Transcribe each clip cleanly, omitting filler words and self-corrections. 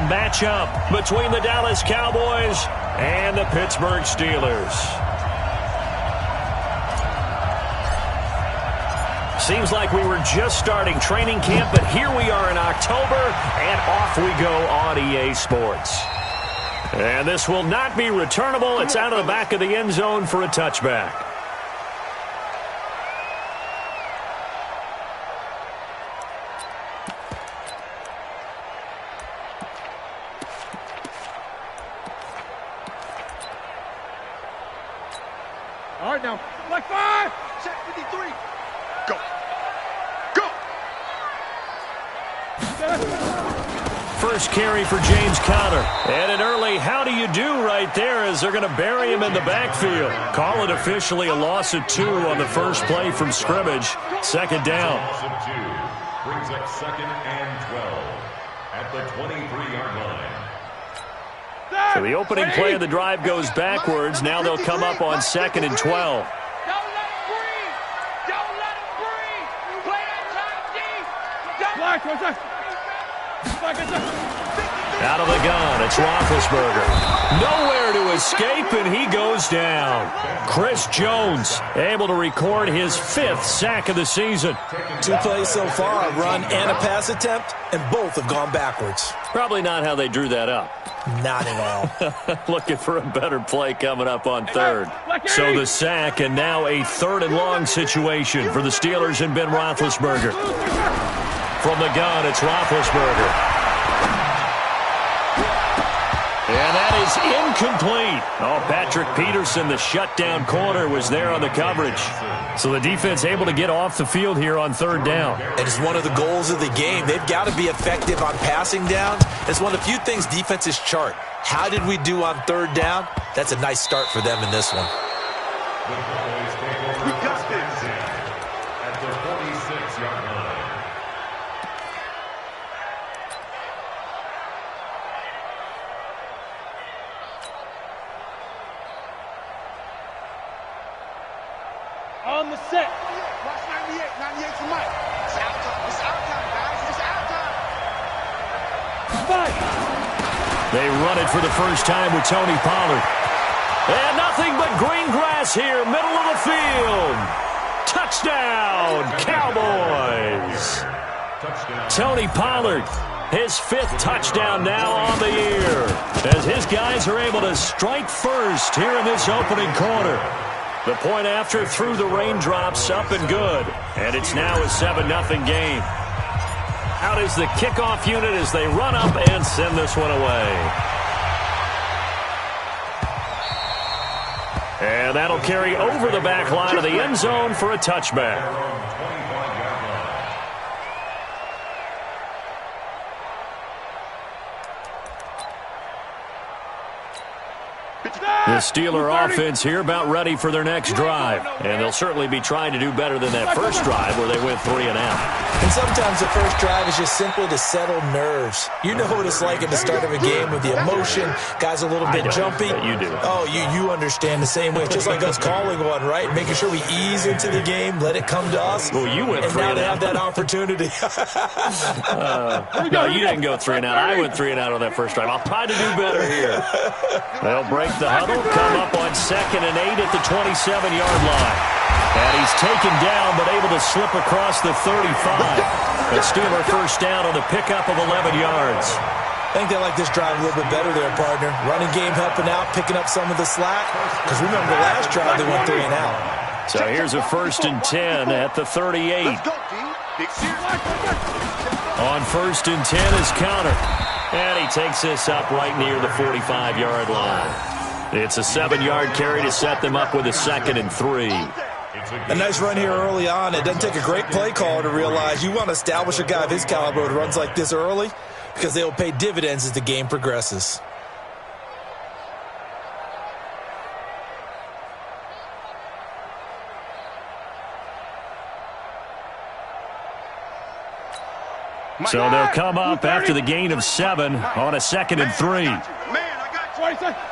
matchup between the Dallas Cowboys and the Pittsburgh Steelers. Seems like we were just starting training camp, but here we are in October, and off we go on EA Sports. And this will not be returnable. It's out of the back of the end zone for a touchback. All right, now, like 5, check 53. Go. Go. First carry for James Conner. And an early how do you do right there as they're going to bury him in the backfield. Call it officially a loss of 2 on the first play from scrimmage. Second down. Loss of 2 brings up 2nd and 12 at the 23-yard line. So the opening play of the drive goes backwards. Now they'll come up on 2nd and 12. Don't let him breathe. Don't let him breathe. Play that time deep. Black, out of the gun, it's Roethlisberger. Nowhere to escape, and he goes down. Chris Jones able to record his 5th sack of the season. 2 plays so far, a run and a pass attempt, and both have gone backwards. Probably not how they drew that up. Not at all. Looking for a better play coming up on 3rd. So the sack, and now a 3rd and long situation for the Steelers and Ben Roethlisberger. From the gun, it's Roethlisberger. And that is incomplete. Oh, Patrick Peterson, the shutdown corner, was there on the coverage. So the defense able to get off the field here on 3rd down. It is one of the goals of the game. They've got to be effective on passing down. It's one of the few things defenses chart. How did we do on 3rd down? That's a nice start for them in this one. We got this at the 46-yard line. On the set. Watch 98. 98 for Mike. It's out time. It's out time, guys. It's out time. 5. They run it for the first time with Tony Pollard. And nothing but green grass here, middle of the field. Touchdown, Cowboys. Tony Pollard, his 5th touchdown now on the year, as his guys are able to strike first here in this opening quarter. The point after through the raindrops, up and good. And it's now a 7-0 game. Out is the kickoff unit as they run up and send this one away. And that'll carry over the back line of the end zone for a touchback. The Steeler offense here about ready for their next drive. And they'll certainly be trying to do better than that first drive where they went 3 and out. And sometimes the first drive is just simply to settle nerves. You know what it's like at the start of a game with the emotion. Guys a little bit jumpy. You do. Oh, you understand the same way. It's just like us calling one, right? Making sure we ease into the game, let it come to us. Well, you went 3 and and now out. they have that opportunity. No, you didn't go 3 and out. I went 3 and out on that first drive. I'll try to do better here. They'll break the huddle, come up on 2nd and 8 at the 27-yard line. And he's taken down, but able to slip across the 35. The Steeler first down on the pickup of 11 yards. I think they like this drive a little bit better there, partner. Running game helping out, picking up some of the slack. Because remember, the last drive they went 3 and out. So here's a 1st and 10 at the 38. On 1st and 10 is Conner. And he takes this up right near the 45-yard line. It's a 7-yard carry to set them up with a 2nd and 3. A nice run here early on. It doesn't take a great play caller to realize you want to establish a guy of his caliber who runs like this early because they will pay dividends as the game progresses. So they'll come up after the gain of 7 on a 2nd and 3. Man, I got 20 seconds.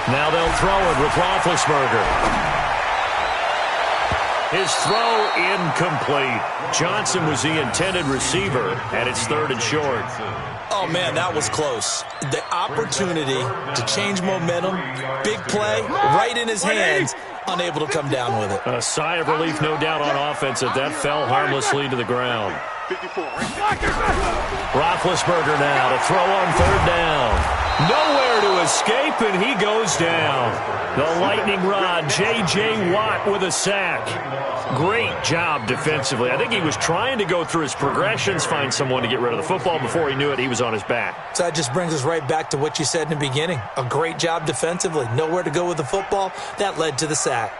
Now they'll throw it with Roethlisberger. His throw incomplete. Johnson was the intended receiver, and it's 3rd and short. Oh, man, that was close. The opportunity to change momentum, big play, right in his hands, unable to come down with it. A sigh of relief, no doubt, on offense that fell harmlessly to the ground. Roethlisberger now to throw on 3rd down. Nowhere to escape, and he goes down. The lightning rod, J.J. Watt with a sack. Great job defensively. I think he was trying to go through his progressions, find someone to get rid of the football. Before he knew it, he was on his back. So that just brings us right back to what you said in the beginning. A great job defensively. Nowhere to go with the football. That led to the sack.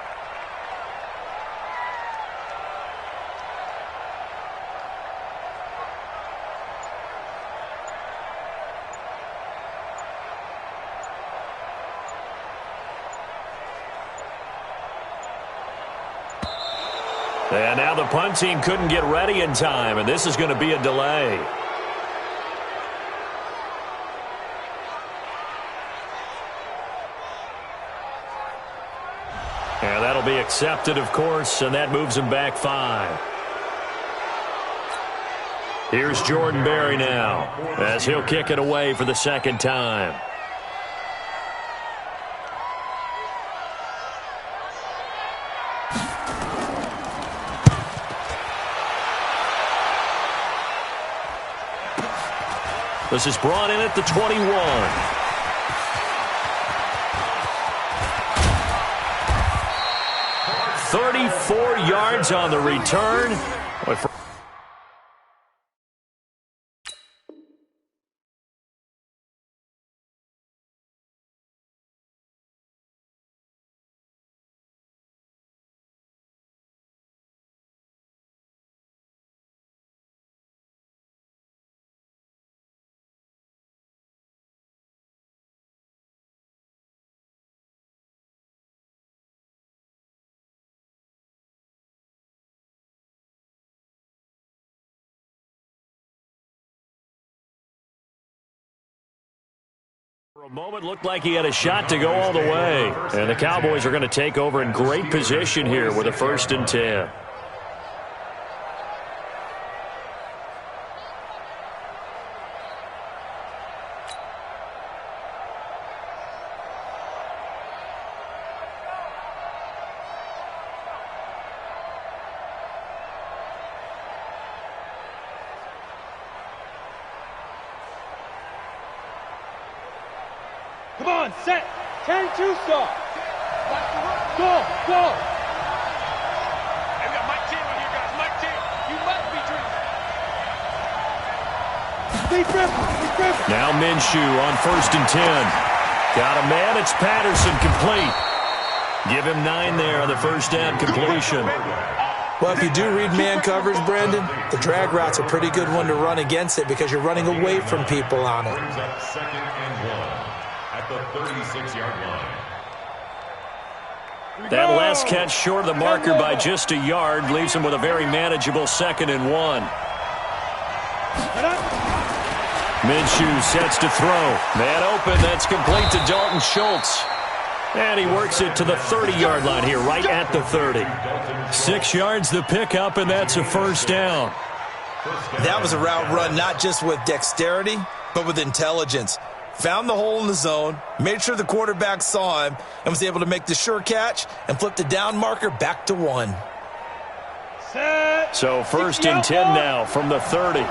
And now the punt team couldn't get ready in time, and this is going to be a delay. And that'll be accepted, of course, and that moves him back 5. Here's Jordan Berry now, as he'll kick it away for the 2nd time. This is brought in at the 21. 34 yards on the return. For a moment, looked like he had a shot to go all the way. And the Cowboys are going to take over in great position here with a 1st and 10. Come on, set. 10-2 start. Go, go. Hey, we got Mike Taylor here, guys. Mike Taylor. You must be dreaming. Now Minshew on 1st and 10. Got a man. It's Patterson complete. Give him 9 there on the 1st down completion. Well, if you do read man coverage, Brandon, the drag route's a pretty good one to run against it because you're running away from people on it. Brings up 2nd and 1 at the 36-yard line. That last catch short of the marker by just a yard leaves him with a very manageable 2nd and 1. Minshew sets to throw. Man open. That's complete to Dalton Schultz. And he works it to the 30-yard line here, right at the 30. 6 yards the pickup, and that's a 1st down. That was a route run not just with dexterity, but with intelligence. Found the hole in the zone, made sure the quarterback saw him, and was able to make the sure catch and flip the down marker back to 1. So 1st and 10 now from the 30.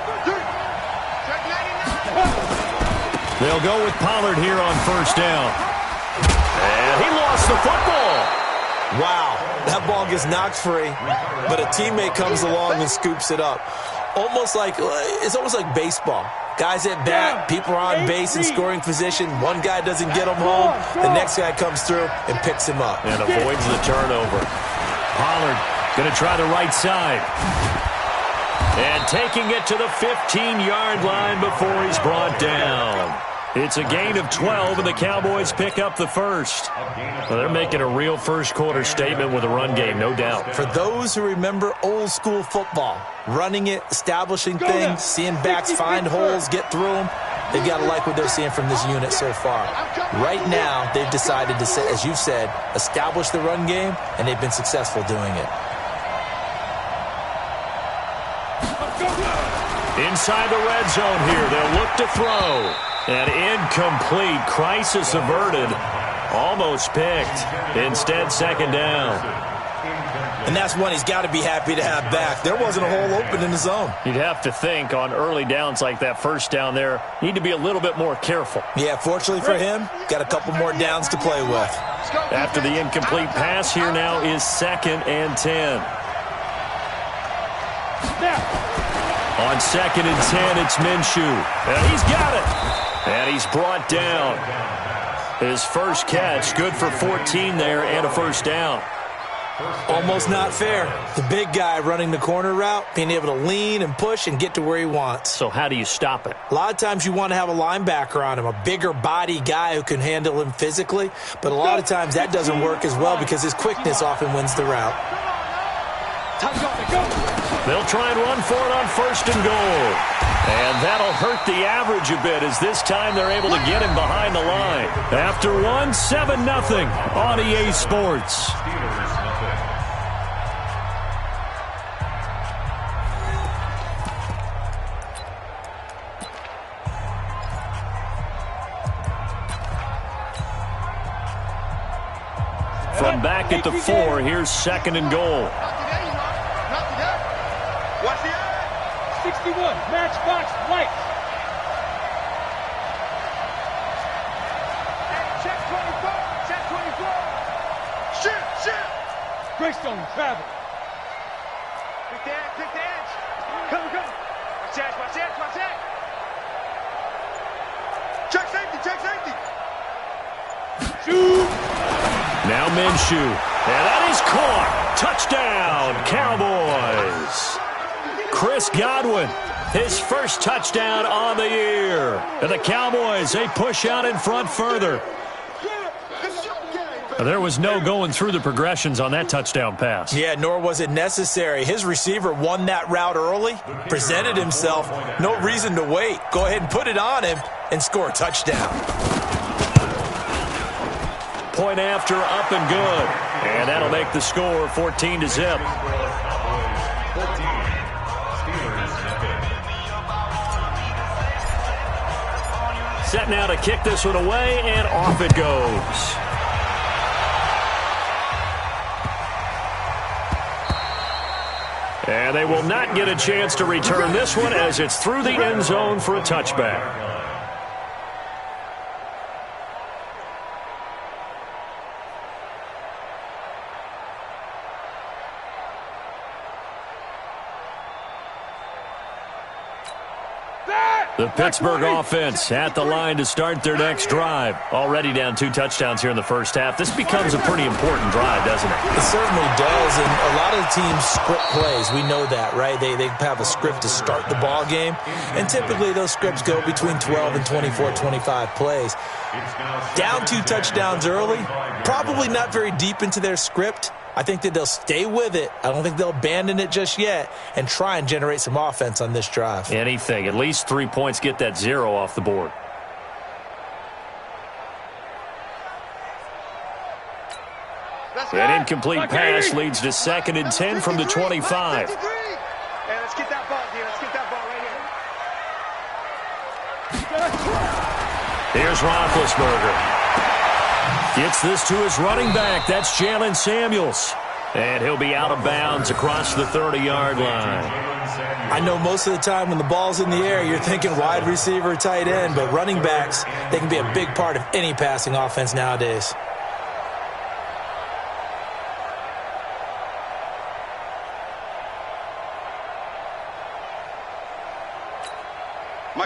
They'll go with Pollard here on 1st down. And he lost the football. Wow, that ball gets knocked free, but a teammate comes along and scoops it up. It's almost like baseball. Guys at bat, people are on base in scoring position. One guy doesn't get him home. The next guy comes through and picks him up. And avoids the turnover. Pollard going to try the right side. And taking it to the 15-yard line before he's brought down. It's a gain of 12, and the Cowboys pick up the 1st. Well, they're making a real first-quarter statement with a run game, no doubt. For those who remember old-school football, running it, establishing things, seeing backs find holes, get through them, they've got to like what they're seeing from this unit so far. Right now, they've decided to, as you said, establish the run game, and they've been successful doing it. Inside the red zone here, they'll look to throw. And incomplete. Crisis averted. Almost picked. Instead, second down. And that's one he's got to be happy to have back. There wasn't a hole open in the zone. You'd have to think on early downs like that first down there, need to be a little bit more careful. Yeah, fortunately for him, got a couple more downs to play with. After the incomplete pass, here now is 2nd and 10. On 2nd and 10, it's Minshew. And he's got it. And he's brought down. His first catch, good for 14 there and a first down. Almost not fair. The big guy running the corner route, being able to lean and push and get to where he wants. So how do you stop it? A lot of times you want to have a linebacker on him, a bigger body guy who can handle him physically. But a lot of times that doesn't work as well because his quickness often wins the route. They'll try and run for it on 1st and goal. And that'll hurt the average a bit as this time they're able to get him behind the line. After one, 7-0 on EA Sports. From back at the 4, here's 2nd and goal. Watch the eye. 61, matchbox, white. Hey, check 24, check 24. Shoot. Greystone, travel. Pick the edge. Come. Watch edge. Check safety. Shoot. Now Minshew. And that is caught. Touchdown, Cowboys. Chris Godwin, his first touchdown on the year. And the Cowboys, they push out in front further. There was no going through the progressions on that touchdown pass. Yeah, nor was it necessary. His receiver won that route early, presented himself. No reason to wait. Go ahead and put it on him and score a touchdown. Point after, up and good. And that'll make the score 14-0. Set now to kick this one away, and off it goes. And they will not get a chance to return this one as it's through the end zone for a touchback. The Pittsburgh offense at the line to start their next drive. Already down 2 touchdowns here in the first half. This becomes a pretty important drive, doesn't it? It certainly does, and a lot of the teams script plays. We know that, right? They have a script to start the ball game, and typically those scripts go between 12 and 24, 25 plays. Down 2 touchdowns early, probably not very deep into their script. I think that they'll stay with it. I don't think they'll abandon it just yet and try and generate some offense on this drive. Anything. At least 3 points, get that 0 off the board. That incomplete pass leads to 2nd and 10 from the 25. Hey, let's get that ball here. Let's get that ball right here. Here's Roethlisberger. Gets this to his running back. That's Jalen Samuels. And he'll be out of bounds across the 30-yard line. I know most of the time when the ball's in the air, you're thinking wide receiver, tight end, but running backs, they can be a big part of any passing offense nowadays.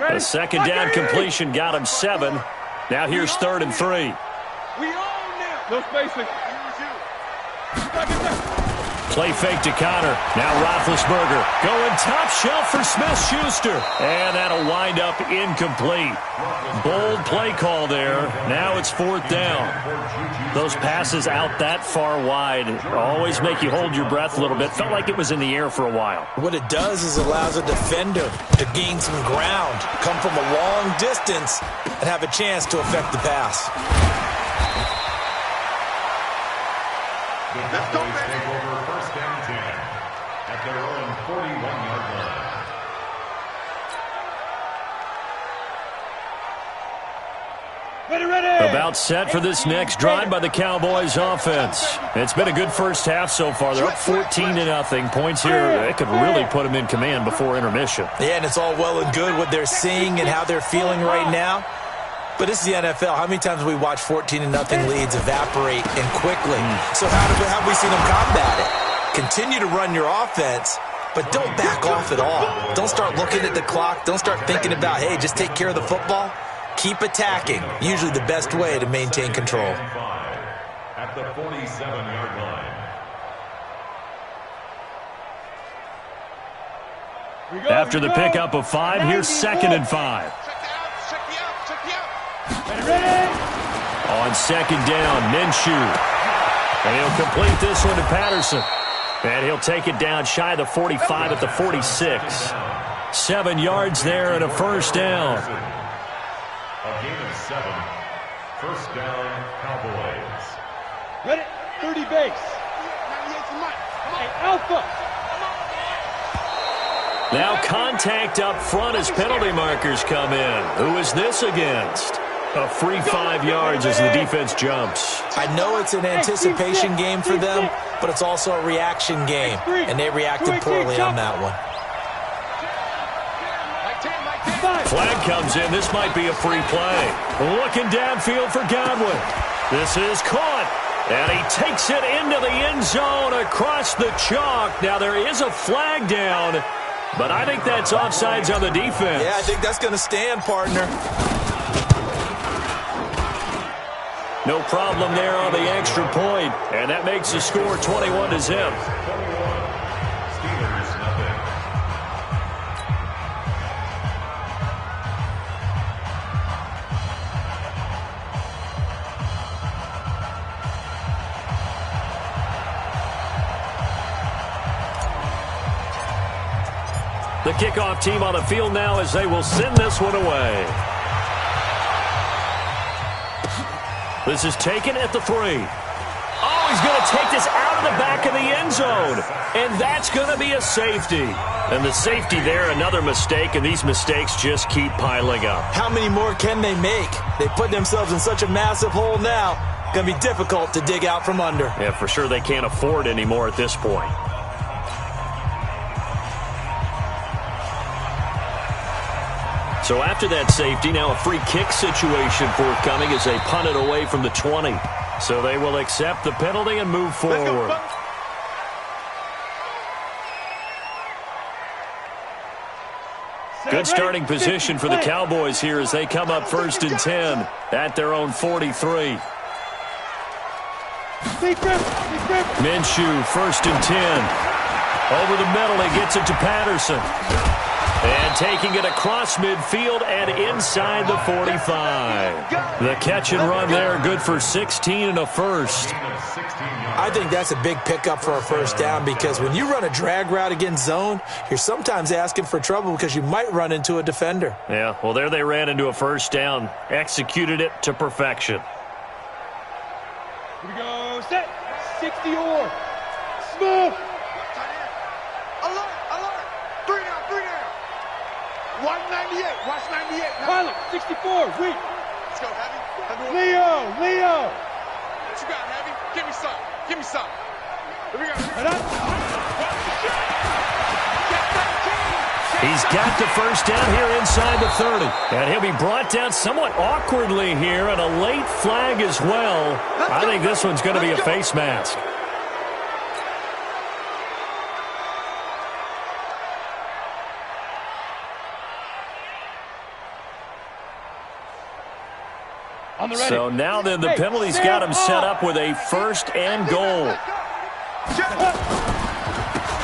A second down completion got him 7. Now here's 3rd and 3. We own now. No spacing. Play fake to Connor. Now Roethlisberger going top shelf for Smith-Schuster. And that'll wind up incomplete. Bold play call there. Now it's 4th down. Those passes out that far wide always make you hold your breath a little bit. Felt like it was in the air for a while. What it does is allows a defender to gain some ground, come from a long distance, and have a chance to affect the pass. The Cowboys take over 1st and 10 at their own 41-yard line. About set for this next drive by the Cowboys offense. It's been a good first half so far. They're up 14-0. Points here, it could really put them in command before intermission. Yeah, and it's all well and good what they're seeing and how they're feeling right now. But this is the NFL. How many times have we watched 14-0 leads evaporate and quickly? So how have we seen them combat it? Continue to run your offense, but don't back off at all. Don't start looking at the clock. Don't start thinking about, hey, just take care of the football. Keep attacking. Usually the best way to maintain control. At the 47-yard line. After the pickup of 5, here's 2nd and 5. On 2nd down, Minshew. And he'll complete this one to Patterson. And he'll take it down shy of the 45 at the 46. 7 yards there and a first down. A gain of 7. First down, Cowboys. Ready? 30 base. Hey, Alpha. Now contact up front as penalty markers come in. Who is this against? A free 5 yards as the defense jumps. I know it's an anticipation game for them, but it's also a reaction game, and they reacted poorly on that one. Flag comes in. This might be a free play. Looking downfield for Godwin. This is caught, and he takes it into the end zone across the chalk. Now, there is a flag down, but I think that's offsides on the defense. Yeah, I think that's going to stand, partner. No problem there on the extra point, and that makes the score 21-0. Steelers, nothing. The kickoff team on the field now as they will send this one away. This is taken at the 3. Oh, he's going to take this out of the back of the end zone. And that's going to be a safety. And the safety there, another mistake, and these mistakes just keep piling up. How many more can they make? They put themselves in such a massive hole now. Going to be difficult to dig out from under. Yeah, for sure they can't afford anymore at this point. So after that safety, now a free kick situation forthcoming as they punt it away from the 20. So they will accept the penalty and move forward. Good starting position for the Cowboys here as they come up 1st and 10 at their own 43. Minshew, 1st and 10. Over the middle, he gets it to Patterson. And taking it across midfield and inside the 45. The catch and run there, good for 16 and a first. I think that's a big pickup for a first down because when you run a drag route against zone, you're sometimes asking for trouble because you might run into a defender. Yeah, well, there they ran into a first down. Executed it to perfection. Here we go. Set. 60 or. Smooth. Alert, alert. 3 down, 3 down. Watch 98, watch 98. Pilot, 64, weak. Let's go, Heavy. Leo. What you got, Heavy? Give me some. Give me some. Here we go. He's got the first down here inside the 30. And he'll be brought down somewhat awkwardly here, and a late flag as well. I think this one's going to be a face mask. So now then the penalty's got him set up with a 1st and goal.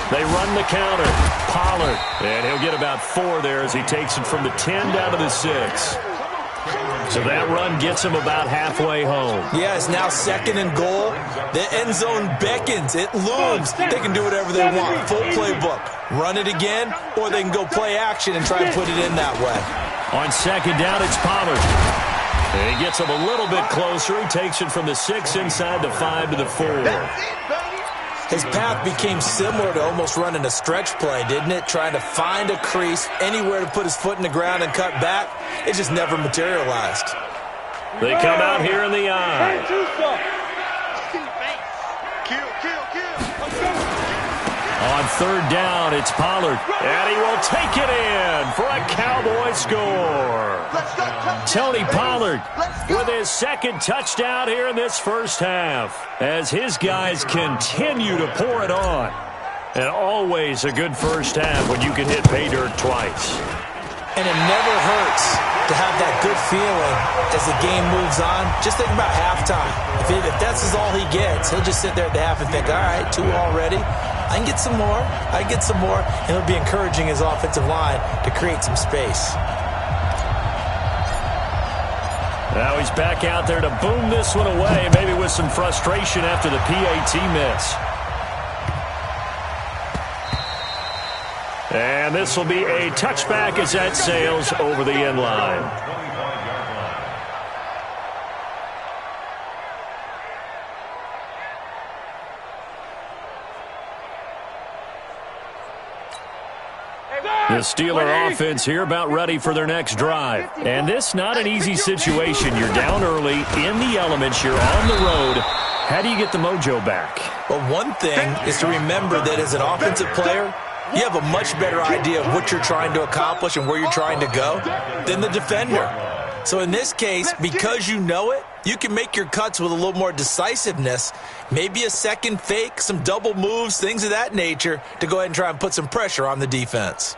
They run the counter. Pollard. And he'll get about 4 there as he takes it from the 10 down to the 6. So that run gets him about halfway home. Yeah, it's now 2nd and goal. The end zone beckons. It looms. They can do whatever they want. Full playbook. Run it again, or they can go play action and try and put it in that way. On 2nd down, it's Pollard. And he gets him a little bit closer. He takes it from the 6 inside the 5 to the 4. His path became similar to almost running a stretch play, didn't it? Trying to find a crease, anywhere to put his foot in the ground and cut back. It just never materialized. They come out here in the eye. 10-2 stop. On third down, it's Pollard. And he will take it in for a Cowboy score. Tony Pollard with his second touchdown here in this first half as his guys continue to pour it on. And always a good first half when you can hit pay dirt twice. And it never hurts to have that good feeling as the game moves on. Just think about halftime. If that's all he gets, he'll just sit there at the half and think, all right, 2 already. I can get some more. I can get some more. And he'll be encouraging his offensive line to create some space. Now he's back out there to boom this one away, maybe with some frustration after the PAT miss. And this will be a touchback as that sails over the end line. The Steeler offense here about ready for their next drive. And this not an easy situation. You're down early, in the elements, you're on the road. How do you get the mojo back? Well, one thing is to remember that as an offensive player, you have a much better idea of what you're trying to accomplish and where you're trying to go than the defender. So in this case, because you know it, you can make your cuts with a little more decisiveness, maybe a second fake, some double moves, things of that nature, to go ahead and try and put some pressure on the defense.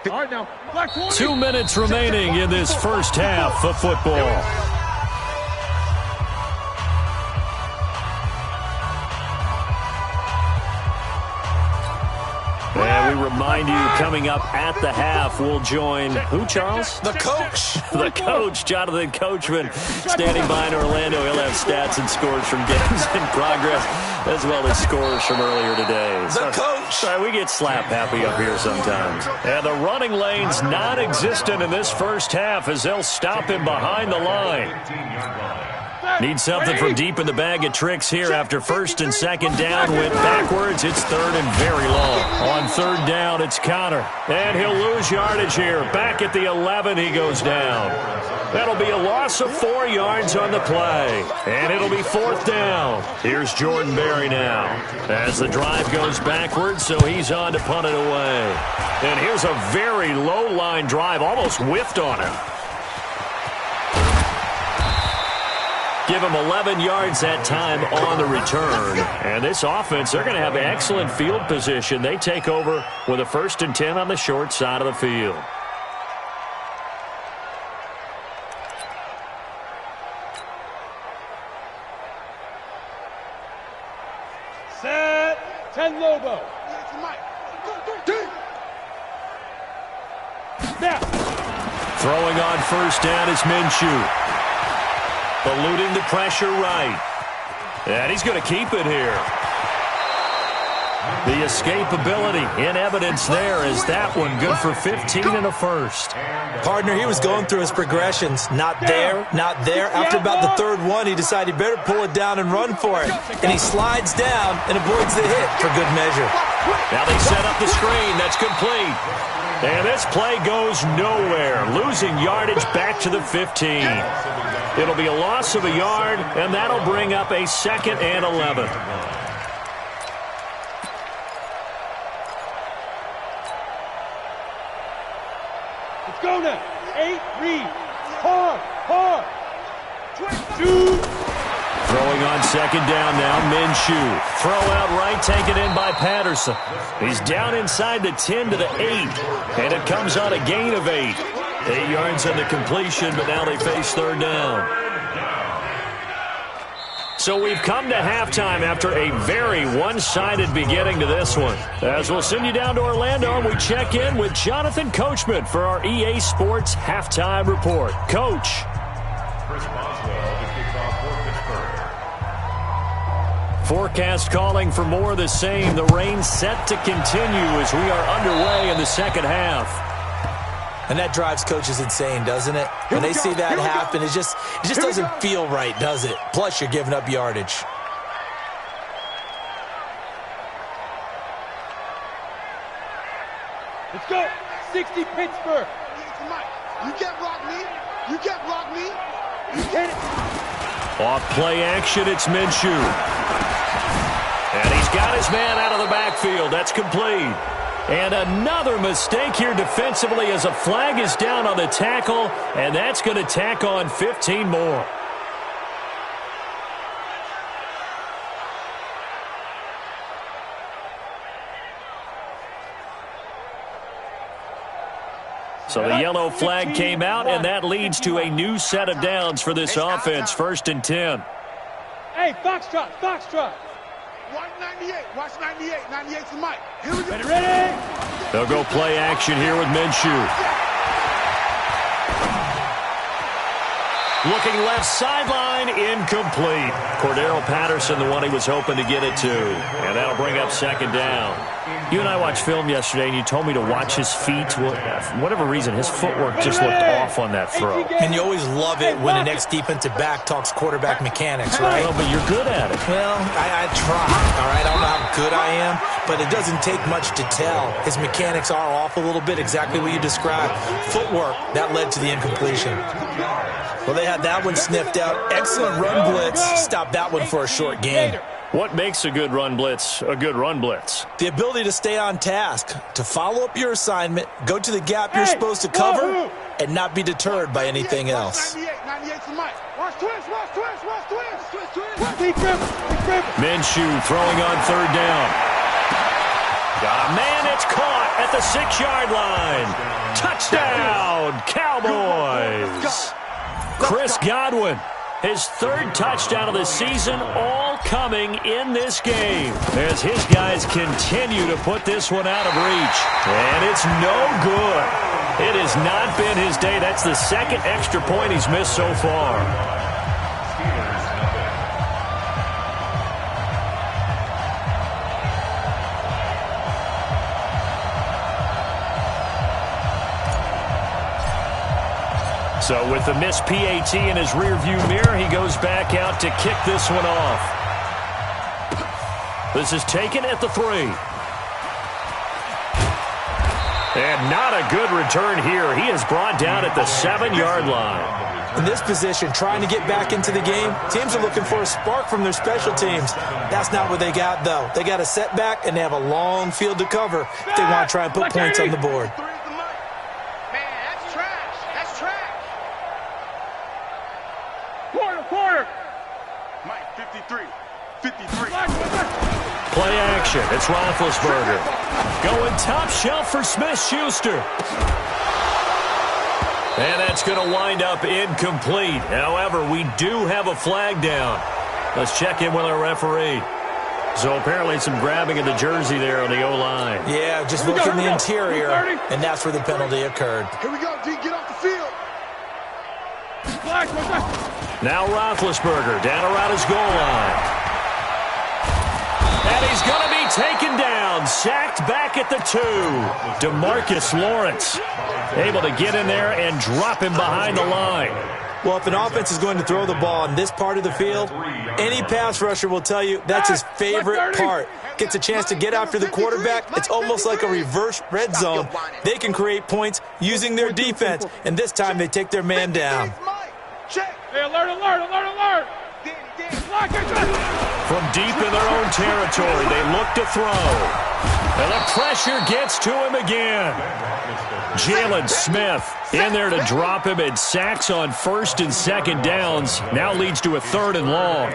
All right, now. 2 minutes remaining in this first half of football. And we remind you, coming up at the half, we'll join who, Charles? The coach. The coach, Jonathan Coachman, standing by in Orlando. He'll have stats and scores from games in progress, as well as scores from earlier today. The coach. Sorry, we get slap happy up here sometimes. And the running lane's non-existent in this first half as they'll stop him behind the line. Need something from deep in the bag of tricks here after first and second down went backwards. It's third and very long. On third down, it's Connor. And he'll lose yardage here. Back at the 11, he goes down. That'll be a loss of 4 yards on the play. And it'll be fourth down. Here's Jordan Berry now as the drive goes backwards, so he's on to punt it away. And here's a very low-line drive, almost whiffed on him. Give him 11 yards that time on the return. And this offense, they're going to have excellent field position. They take over with a 1st and 10 on the short side of the field. Set. 10 Lobo. Snap. Throwing on first down is Minshew. Eluding the pressure right. And he's going to keep it here. The escapability in evidence there is that one good for 15 and a first. Partner, he was going through his progressions. Not there, not there. After about the third one, he decided he better pull it down and run for it. And he slides down and avoids the hit for good measure. Now they set up the screen. That's complete. And this play goes nowhere. Losing yardage back to the 15. It'll be a loss of a yard, and that'll bring up a 2nd and 11. Let's go now. 8, read. Hard. 2. Throwing on second down now, Minshew. Throw out right, taken in by Patterson. He's down inside the 10 to the 8, and it comes on a gain of 8. 8 yards on the completion, but now they face third down. So we've come to halftime after a very one-sided beginning to this one. As we'll send you down to Orlando, and we check in with Jonathan Coachman for our EA Sports Halftime Report. Coach. Chris Boswell to kick off for Pittsburgh. Forecast calling for more of the same. The rain set to continue as we are underway in the second half. And that drives coaches insane, doesn't it? When they see that happen, it just doesn't feel right, does it? Plus, you're giving up yardage. Let's go. 60 Pittsburgh. You can't block me. You can't block me. You can't. Off play action, it's Minshew. And he's got his man out of the backfield. That's complete. And another mistake here defensively as a flag is down on the tackle, and that's going to tack on 15 more. So the yellow flag came out, and that leads to a new set of downs for this offense. 1st and 10. Hey, Foxtrot, Foxtrot. 198. Watch 98. 98's the mic. Here we go. Ready, ready. They'll go play action here with Minshew. Looking left sideline, incomplete. Cordero Patterson, the one he was hoping to get it to. And that'll bring up 2nd down. You and I watched film yesterday, and you told me to watch his feet. For whatever reason, his footwork just looked off on that throw. And you always love it when the next defensive back talks quarterback mechanics, right? Well, but you're good at it. Well, I try, all right? I don't know how good I am, but it doesn't take much to tell. His mechanics are off a little bit, exactly what you described. Footwork, that led to the incompletion. Well, they had that one sniffed out. Excellent run blitz. Stopped that one for a short gain. What makes a good run blitz a good run blitz? The ability to stay on task, to follow up your assignment, go to the gap you're supposed to cover, and not be deterred by anything else. 98's the mic. Watch twist, watch twist, watch twist. Twist, twist. Minshew throwing on 3rd down. Got a man, it's caught at the 6-yard line. Touchdown, Cowboys. Chris Godwin, his 3rd touchdown of the season, all coming in this game as his guys continue to put this one out of reach. And it's no good. It has not been his day. That's the 2nd extra point he's missed so far. So with the missed PAT in his rearview mirror, he goes back out to kick this one off. This is taken at the 3. And not a good return here. He is brought down at the 7-yard line. In this position, trying to get back into the game, teams are looking for a spark from their special teams. That's not what they got, though. They got a setback, and they have a long field to cover if they want to try and put points on the board. Quarter. Mike, 53. 53. Play action. It's Roethlisberger. Going top shelf for Smith-Schuster. And that's going to wind up incomplete. However, we do have a flag down. Let's check in with our referee. So apparently some grabbing of the jersey there on the O-line. Yeah, just look in the interior, and that's where the penalty occurred. Here we go, D. Get off the field. Now Roethlisberger down around his goal line. And he's going to be taken down. Sacked back at the 2. DeMarcus Lawrence able to get in there and drop him behind the line. Well, if an offense is going to throw the ball in this part of the field, any pass rusher will tell you that's his favorite part. Gets a chance to get after the quarterback. It's almost like a reverse red zone. They can create points using their defense, and this time they take their man down. Hey, alert, alert, alert, alert. From deep in their own territory, they look to throw. And the pressure gets to him again. Jalen Smith in there to drop him, and sacks on 1st and 2nd downs. Now leads to a 3rd and long.